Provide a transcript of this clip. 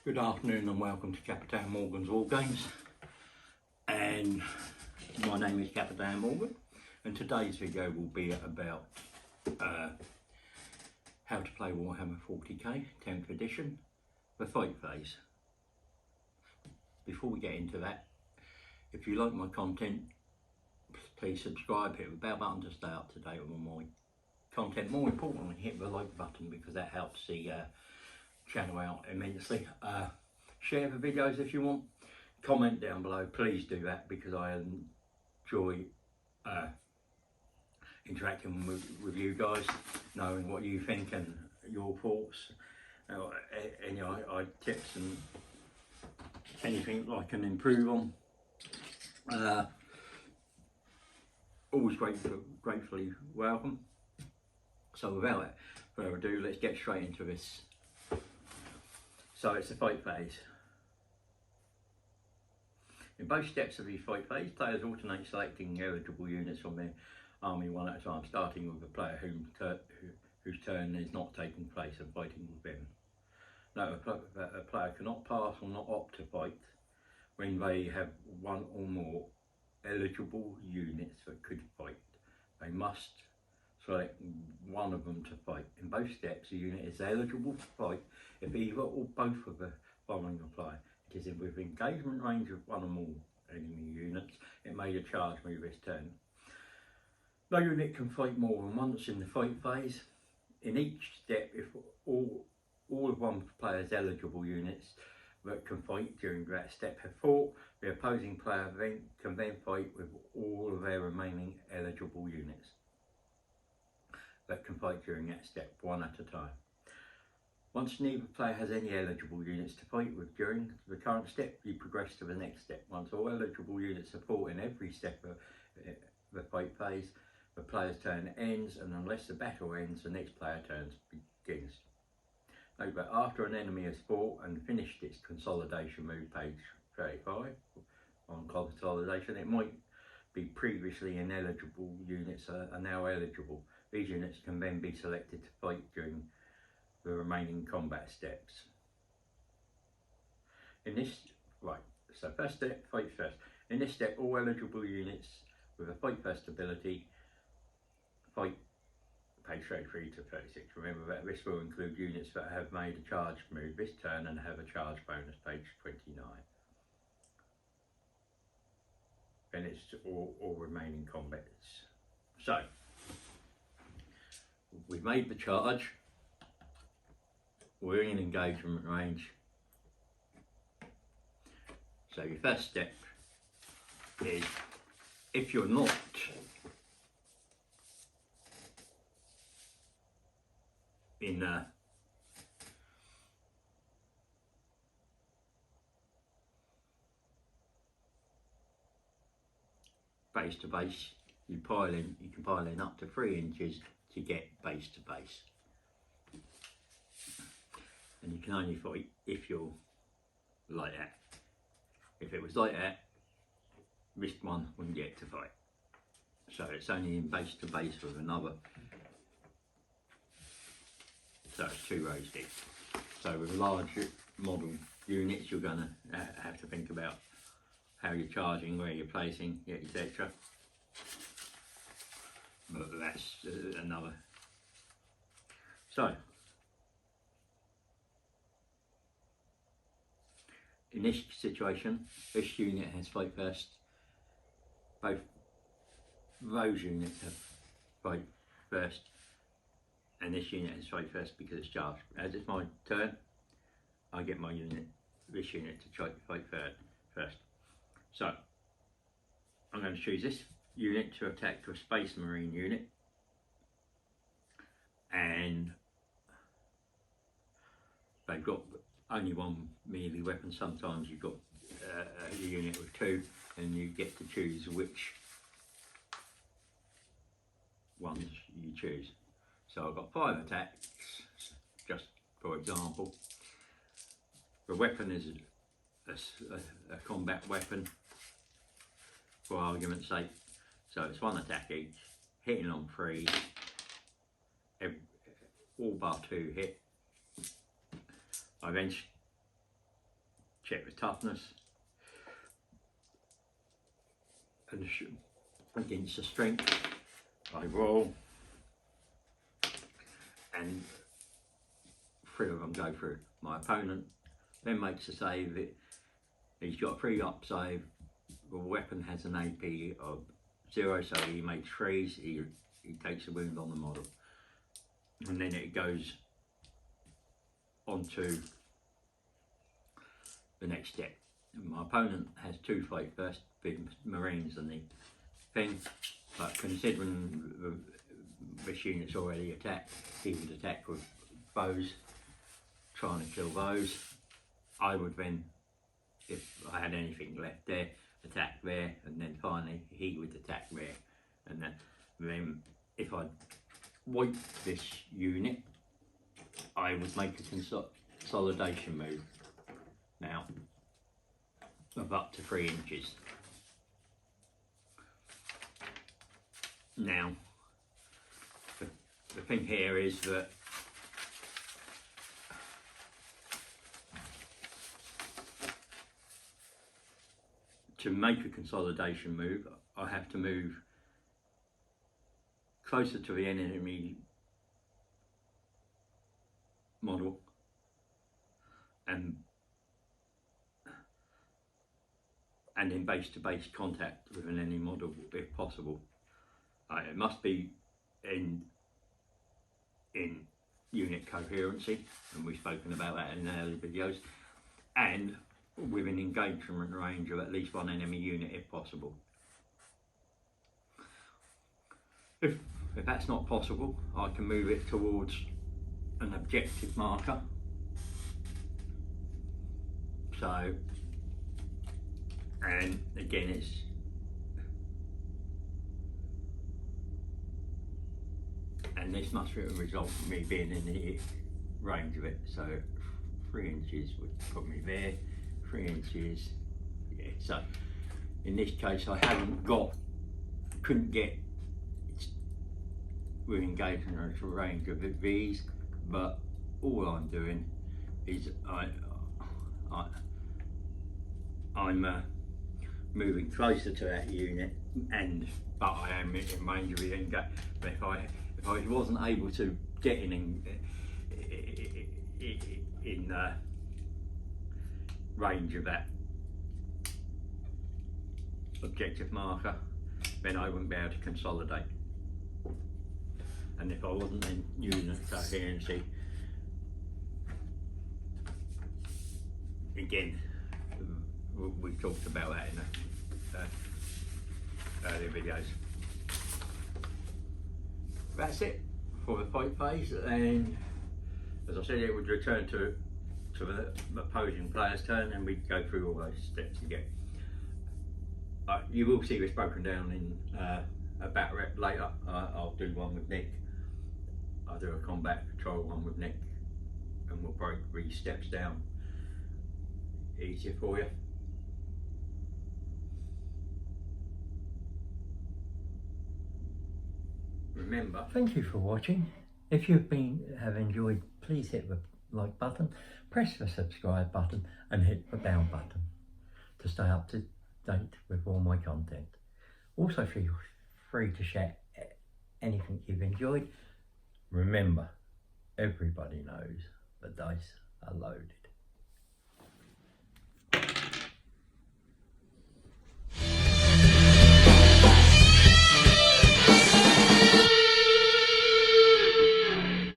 Good afternoon and welcome to Captain Morgan's War Games, and my name is Captain Morgan, and today's video will be about how to play Warhammer 40k 10th edition, the fight phase. Before we get into that, if you like my content, please subscribe, hit the bell button to stay up to date with my content. More importantly, hit the like button because that helps the channel out immensely. Share the videos if you want, comment down below, please do that because I enjoy interacting with you guys, knowing what you think and your thoughts, any tips and anything I can improve on. Always gratefully welcome. So without further ado, let's get straight into this. So it's the fight phase. In both steps of the fight phase, players alternate selecting eligible units from their army one at a time, starting with the player whose turn is not taking place and fighting with them. Note that a player cannot pass or not opt to fight when they have one or more eligible units that could fight. They must select one of them to fight. In both steps, a unit is eligible to fight if either or both of the following apply. It is within engagement range of one or more enemy units. It made a charge move this turn. No unit can fight more than once in the fight phase. In each step, if all of one player's eligible units that can fight during that step have fought, the opposing player can then fight with all of their remaining eligible units that can fight during that step, one at a time. Once neither player has any eligible units to fight with during the current step, you progress to the next step. Once all eligible units are fought in every step of the fight phase, the player's turn ends, and unless the battle ends, the next player turn begins. Note that after an enemy has fought and finished its consolidation move, page 35, on consolidation, it might be previously ineligible units are now eligible. These units can then be selected to fight during the remaining combat steps. So first step, fight first. In this step, all eligible units with a fight first ability fight, page 33 to 36. Remember that this will include units that have made a charge move this turn and have a charge bonus, page 29. Then it's all remaining combats. So, we've made the charge, we're in engagement range. So your first step is, if you're not in base to base, you can pile in up to 3 inches to get base to base, and you can only fight if you're like that. If it was like that, this one wouldn't get to fight, so it's only in base to base with another, so it's 2 rows deep. So with large model units, you're going to have to think about how you're charging, where you're placing, etc. But that's another. So, in this situation, this unit has fight first. Both those units have fight first, and this unit has fight first because it's charged. As it's my turn, I get my unit, this unit, to try to fight first. So, I'm going to choose this unit to attack to a Space Marine unit, and they've got only one melee weapon. Sometimes you've got a unit with 2, and you get to choose which ones you choose. So I've got 5 attacks, just for example. The weapon is a combat weapon, for argument's sake. So it's 1 attack each, hitting on 3, all bar 2 hit. I then check the toughness and against the strength. I roll, and 3 of them go through. My opponent then makes a save. He's got a 3-up save. The weapon has an AP of 0, so he makes 3s. He takes a wound on the model, and then it goes on to the next step. My opponent has 2 fight first, big Marines and the thing, but considering this unit's already attacked, he would attack with bows, trying to kill those. I would then, if I had anything left there, attack there, and then finally he would attack there. And then if I wiped this unit, I would make a consolidation move now of up to 3 inches. Now, the thing here is that to make a consolidation move, I have to move closer to the enemy model and in base-to-base contact with an enemy model if possible. It must be in unit coherency, and we've spoken about that in earlier videos, and with an engagement range of at least 1 enemy unit if possible. If that's not possible, I can move it towards an objective marker. So, and again, this must result in me being in the range of it. So 3 inches would put me there, 3 inches, yeah. So in this case, I couldn't get with engagement range of these, but all I'm doing is I'm moving closer to that unit, but I am in range of the engage. But if I wasn't able to get in range of that objective marker, then I wouldn't be able to consolidate. And if I wasn't in unit coherency, again, we talked about that in earlier videos. That's it for the fight phase, and as I said, it would return to the opposing player's turn, and we'd go through all those steps again. You will see this broken down in a battle rep later. I'll do one with Nick. I'll do a combat control one with Nick, and we'll break these steps down easier for you. Remember, thank you for watching. If you've have enjoyed, please hit the like button, press the subscribe button, and hit the bell button to stay up to date with all my content. Also feel free to share anything you've enjoyed. Remember, everybody knows the dice are loaded.